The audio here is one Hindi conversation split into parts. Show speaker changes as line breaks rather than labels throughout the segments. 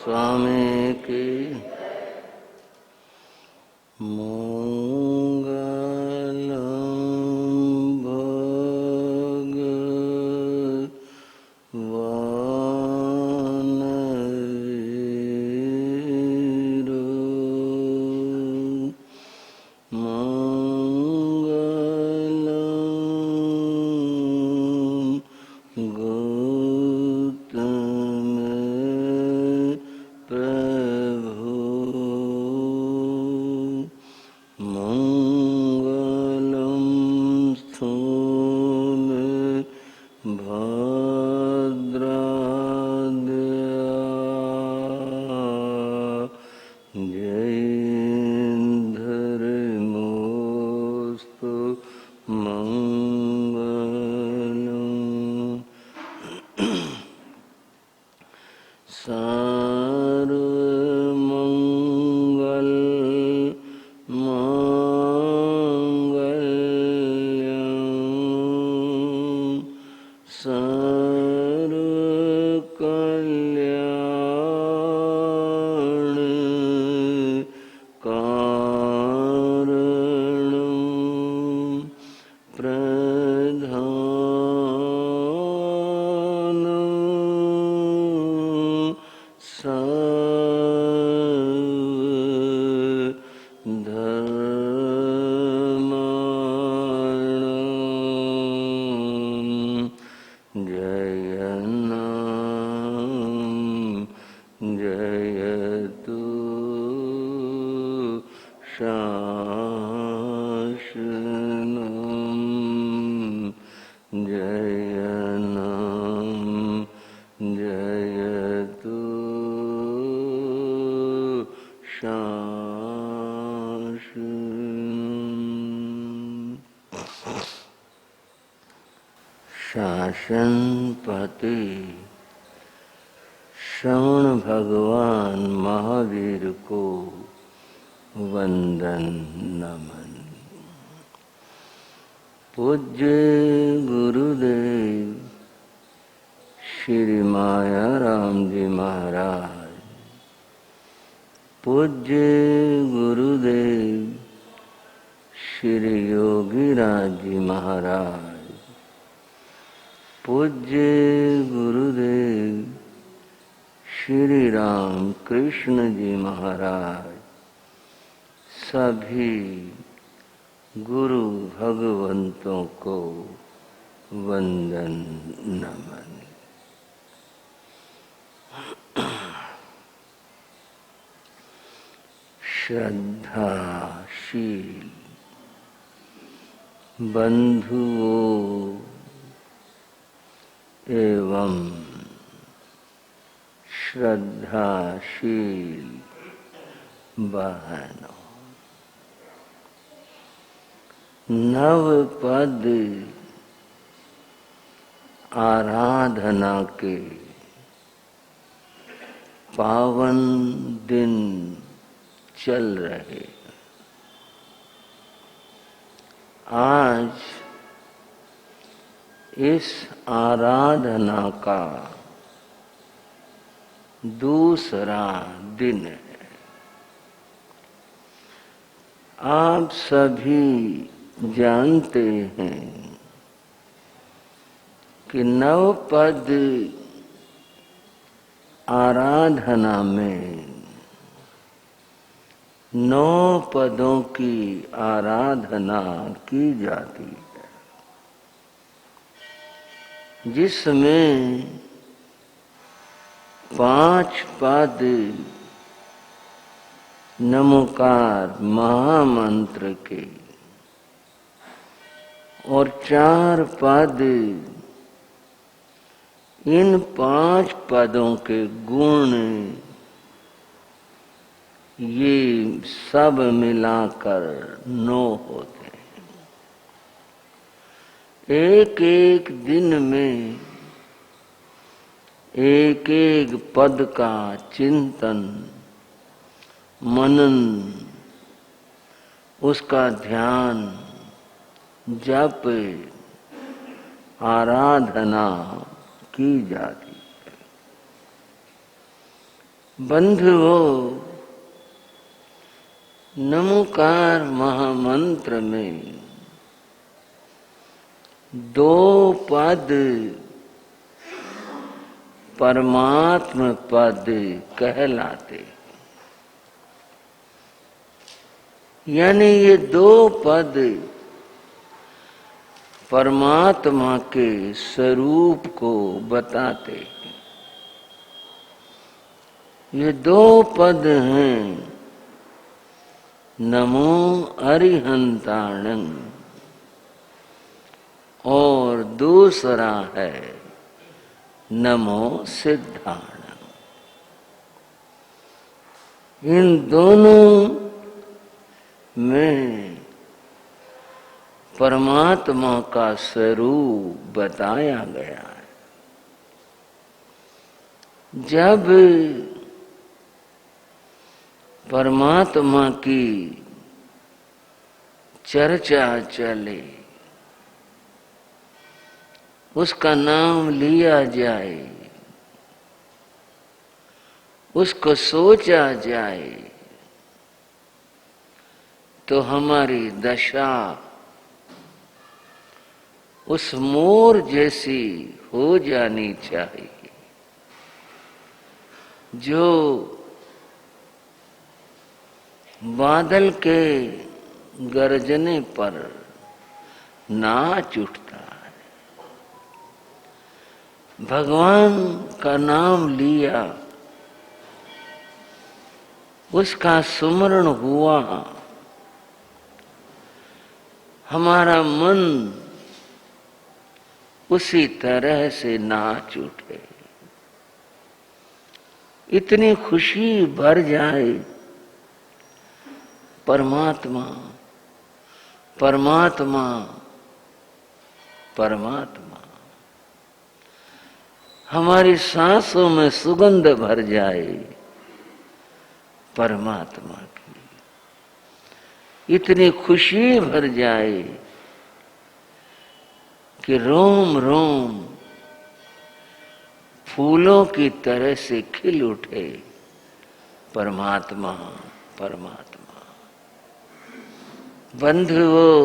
स्वामी की मंगलम भगवान वीरो मंगलम गौतम प्रभु मंगलम स्थूल भद्राद्या जयेन्द्रमोस्तु मंगलम सर्वमंगल मांगल्यं सर्वकल्याण कारणं प्रधानं सर्वधर्माणां जयन्नं जयतु शासनं जयन्नं जयतु शासनं। शासनपति श्रवण भगवान महावीर को वंदन नमन। पूज्य गुरुदेव श्री माया राम जी महाराज, पूज्य गुरुदेव श्री योगी राज जी महाराज, पूज्य गुरुदेव श्री राम कृष्ण जी महाराज, सभी गुरु भगवंतों को वंदन नमन। श्रद्धाशील बंधुओं एवं श्रद्धाशील बहनों, नवपद आराधना के पावन दिन चल रहे। आज इस आराधना का दूसरा दिन है। आप सभी जानते हैं कि नवपद आराधना में 9 पदों की आराधना की जाती है, जिसमें 5 पद नमोकार महामंत्र के और 4 पद इन 5 पदों के गुण, ये सब मिलाकर 9 होते हैं। एक एक दिन में एक एक पद का चिंतन मनन, उसका ध्यान, जप, आराधना की जाती है। बंधुओं, नमोकार महामंत्र में 2 पद परमात्म पद कहलाते, यानी ये 2 पद परमात्मा के स्वरूप को बताते। ये 2 पद हैं, नमो अरिहंताणं और दूसरा है नमो सिद्धाणं। इन दोनों में परमात्मा का स्वरूप बताया गया है। जब परमात्मा की चर्चा चले, उसका नाम लिया जाए, उसको सोचा जाए, तो हमारी दशा उस मोर जैसी हो जानी चाहिए जो बादल के गरजने पर नाच उठता है। भगवान का नाम लिया, उसका सुमरण हुआ, हमारा मन उसी तरह से नाच उठे, इतनी खुशी भर जाए। परमात्मा परमात्मा परमात्मा, हमारी सांसों में सुगंध भर जाए परमात्मा की, इतनी खुशी भर जाए कि रोम रोम फूलों की तरह से खिल उठे। परमात्मा परमात्मा। बंधुओं,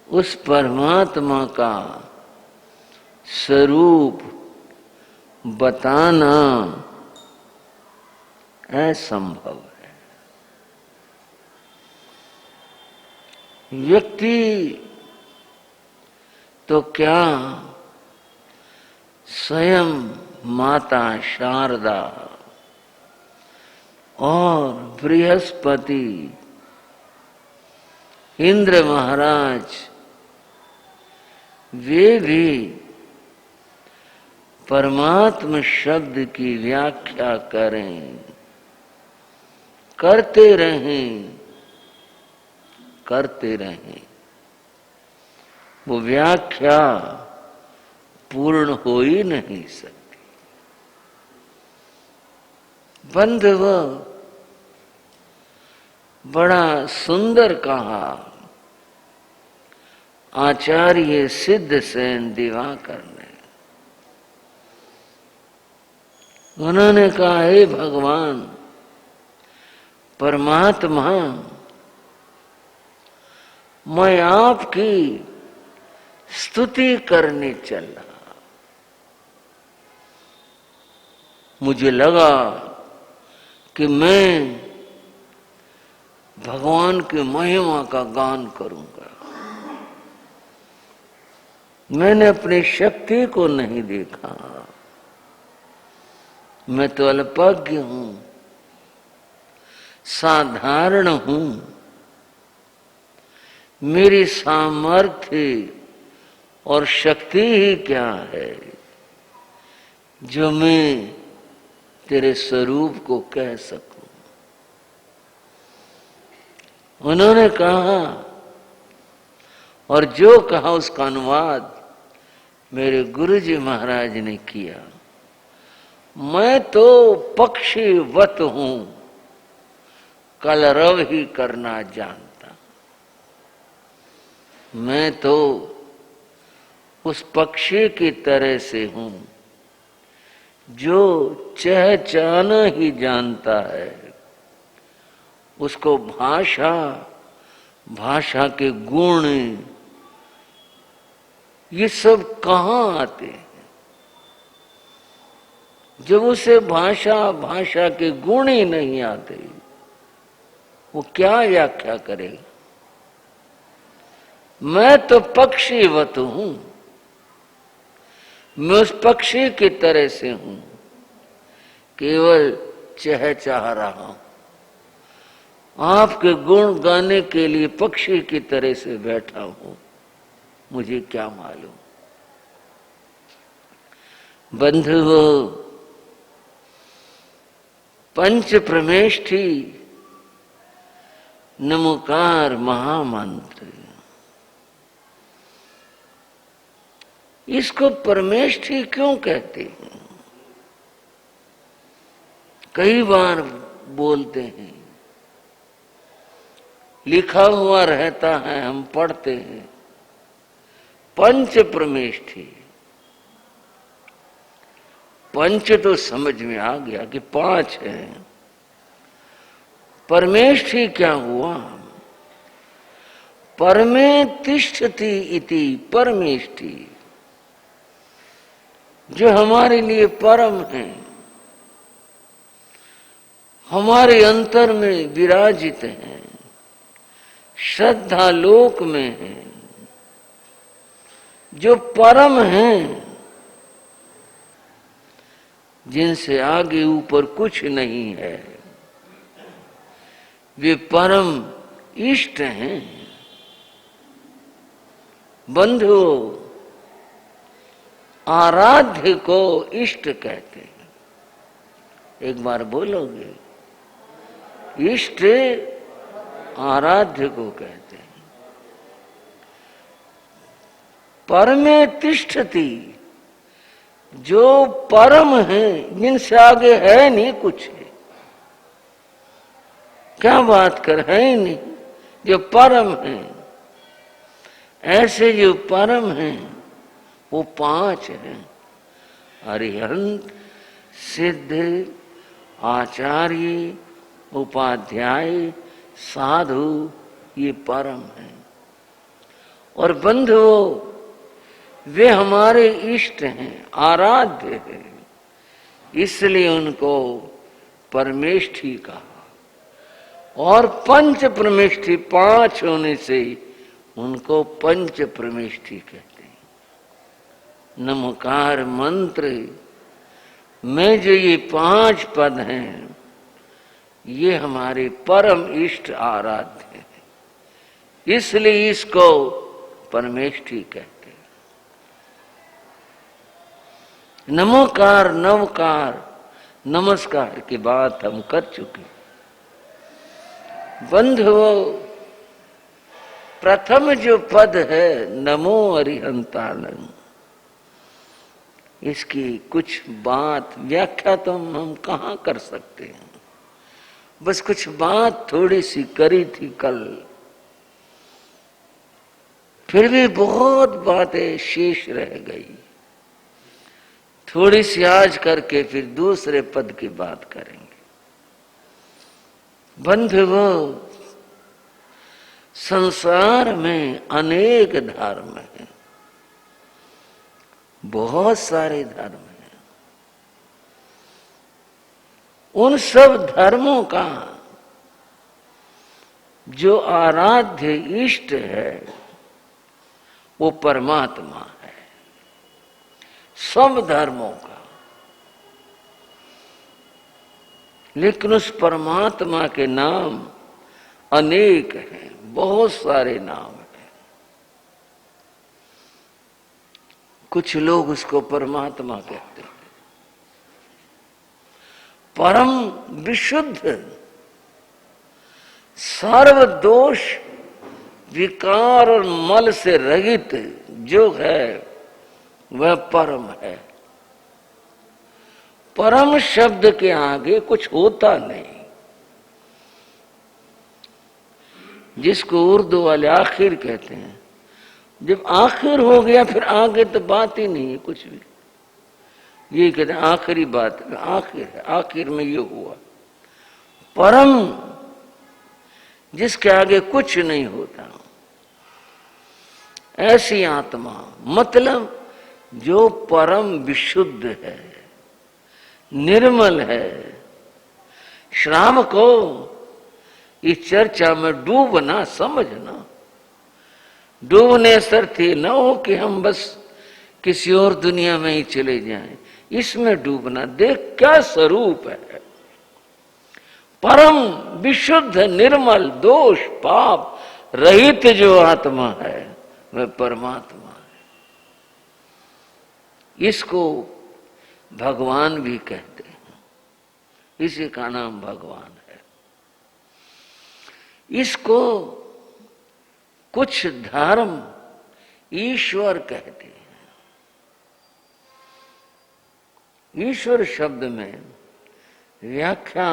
उस परमात्मा का स्वरूप बताना असंभव है। व्यक्ति तो क्या, स्वयं माता शारदा और बृहस्पति, इंद्र महाराज, वे भी परमात्म शब्द की व्याख्या करें, करते रहें, वो व्याख्या पूर्ण हो ही नहीं सकती। बंधुओं, बड़ा सुंदर कहा आचार्य सिद्धसेन दिवाकर ने। उन्होंने कहा, हे भगवान परमात्मा, मैं आपकी स्तुति करने चला। मुझे लगा कि मैं भगवान की महिमा का गान करूंगा। मैंने अपनी शक्ति को नहीं देखा, मैं तो अल्पज्ञ हूं, साधारण हूं। मेरी सामर्थ्य और शक्ति ही क्या है जो मैं तेरे स्वरूप को कह सकूं। उन्होंने कहा, और जो कहा उसका अनुवाद मेरे गुरुजी महाराज ने किया। मैं तो पक्षीवत हूं, कलरव ही करना जानता। मैं तो उस पक्षी की तरह से हूं जो चहचाना ही जानता है उसको भाषा, भाषा के गुण, ये सब कहाँ आते हैं? जब उसे भाषा, भाषा के गुण ही नहीं आते, वो क्या व्याख्या करेगा? मैं तो पक्षीवत हूं, मैं उस पक्षी की तरह से हूं, केवल चहचहा रहा हूं। आपके गुण गाने के लिए पक्षी की तरह से बैठा हूं, मुझे क्या मालूम। बंधुओं, पंच प्रमेष्ठी नमोकार महामंत्र, इसको परमेष्ठी क्यों कहते हैं? कई बार बोलते हैं, लिखा हुआ रहता है, हम पढ़ते हैं पंच प्रमेष्ठी। पंच तो समझ में आ गया कि 5 है, परमेष्ठी क्या हुआ? परमे तिष्ठति इति परमेष्ठी, जो हमारे लिए परम है, हमारे अंतर में विराजित है, श्रद्धा लोक में है, जो परम है, जिनसे आगे ऊपर कुछ नहीं है, वे परम इष्ट हैं। बंधुओं, आराध्य को इष्ट कहते हैं। एक बार बोलोगे, इष्ट आराध्य को कहते हैं। परमे तिष्ठति, जो परम है, जिनसे आगे है नहीं कुछ है, क्या बात कर, है ही नहीं, जो परम है। ऐसे जो परम है वो 5 हैं, अरिहंत, सिद्ध, आचार्य, उपाध्याय, साधु, ये परम है। और बंधुओं, वे हमारे इष्ट हैं, आराध्य हैं, इसलिए उनको परमेष्ठी कहा। और पंच प्रमेष्ठी 5 होने से उनको पंच प्रमेष्ठी कहते हैं। नमकार मंत्र में जो ये 5 पद हैं, ये हमारे परम इष्ट आराध्य है, इसलिए इसको परमेष्ठी कहते हैं। नमोकार, नवकार, नमस्कार की बात हम कर चुके। बंधुओं, प्रथम जो पद है नमो अरिहंतानंद, इसकी कुछ बात व्याख्या तो हम कहाँ कर सकते हैं, बस कुछ बात थोड़ी सी करी थी कल, फिर भी बहुत बातें शेष रह गई। थोड़ी सी आज करके फिर दूसरे पद की बात करेंगे। बंधुओं, संसार में अनेक धर्म हैं, बहुत सारे धर्म हैं। उन सब धर्मों का जो आराध्य इष्ट है वो परमात्मा है। सब धर्मों का, लेकिन उस परमात्मा के नाम अनेक हैं, बहुत सारे नाम हैं। कुछ लोग उसको परमात्मा कहते हैं। परम विशुद्ध, सर्व दोष विकार और मल से रहित जो है वह परम है। परम शब्द के आगे कुछ होता नहीं, जिसको उर्दू वाले आखिर कहते हैं। जब आखिर हो गया फिर आगे तो बात ही नहीं है कुछ भी। ये कहते हैं आखिरी बात, आखिर में ये हुआ। परम जिसके आगे कुछ नहीं होता, ऐसी आत्मा, मतलब जो परम विशुद्ध है, निर्मल है। श्राम को इस चर्चा में डूबना, समझना, डूबने से अर्थ न हो कि हम बस किसी और दुनिया में ही चले जाएं, इसमें डूबना। देख क्या स्वरूप है, परम विशुद्ध निर्मल दोष पाप रहित जो आत्मा है वह परमात्मा है। इसको भगवान भी कहते हैं, इसी का नाम भगवान है। इसको कुछ धर्म ईश्वर कहते हैं। ईश्वर शब्द में व्याख्या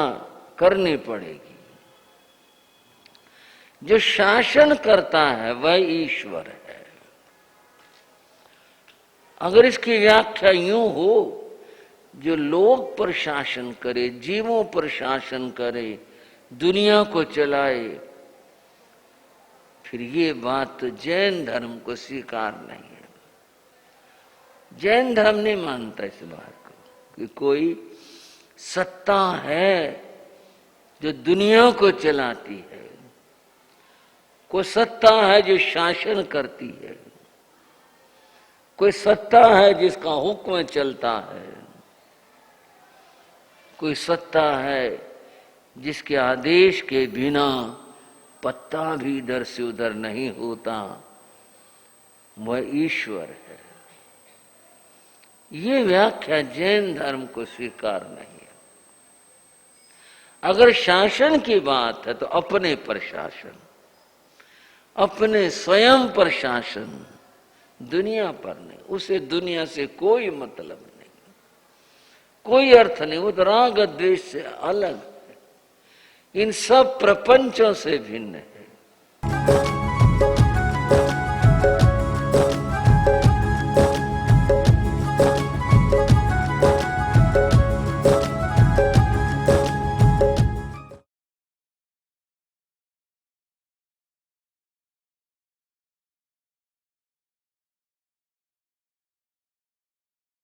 करनी पड़ेगी। जो शासन करता है वह ईश्वर है। अगर इसकी व्याख्या यूं हो, जो लोक पर शासन करे, जीवों पर शासन करे, दुनिया को चलाए, फिर ये बात तो जैन धर्म को स्वीकार नहीं है। जैन धर्म नहीं मानता इस बात को कि कोई सत्ता है जो दुनिया को चलाती है, कोई सत्ता है जो शासन करती है, कोई सत्ता है जिसका हुक्म चलता है, कोई सत्ता है जिसके आदेश के बिना पत्ता भी इधर से उधर नहीं होता, वह ईश्वर है। ये व्याख्या जैन धर्म को स्वीकार नहीं है। अगर शासन की बात है तो अपने पर शासन, अपने स्वयं पर शासन, दुनिया पर नहीं। उसे दुनिया से कोई मतलब नहीं, कोई अर्थ नहीं। वो तो राग द्वेष से अलग है, इन सब प्रपंचों से भिन्न है।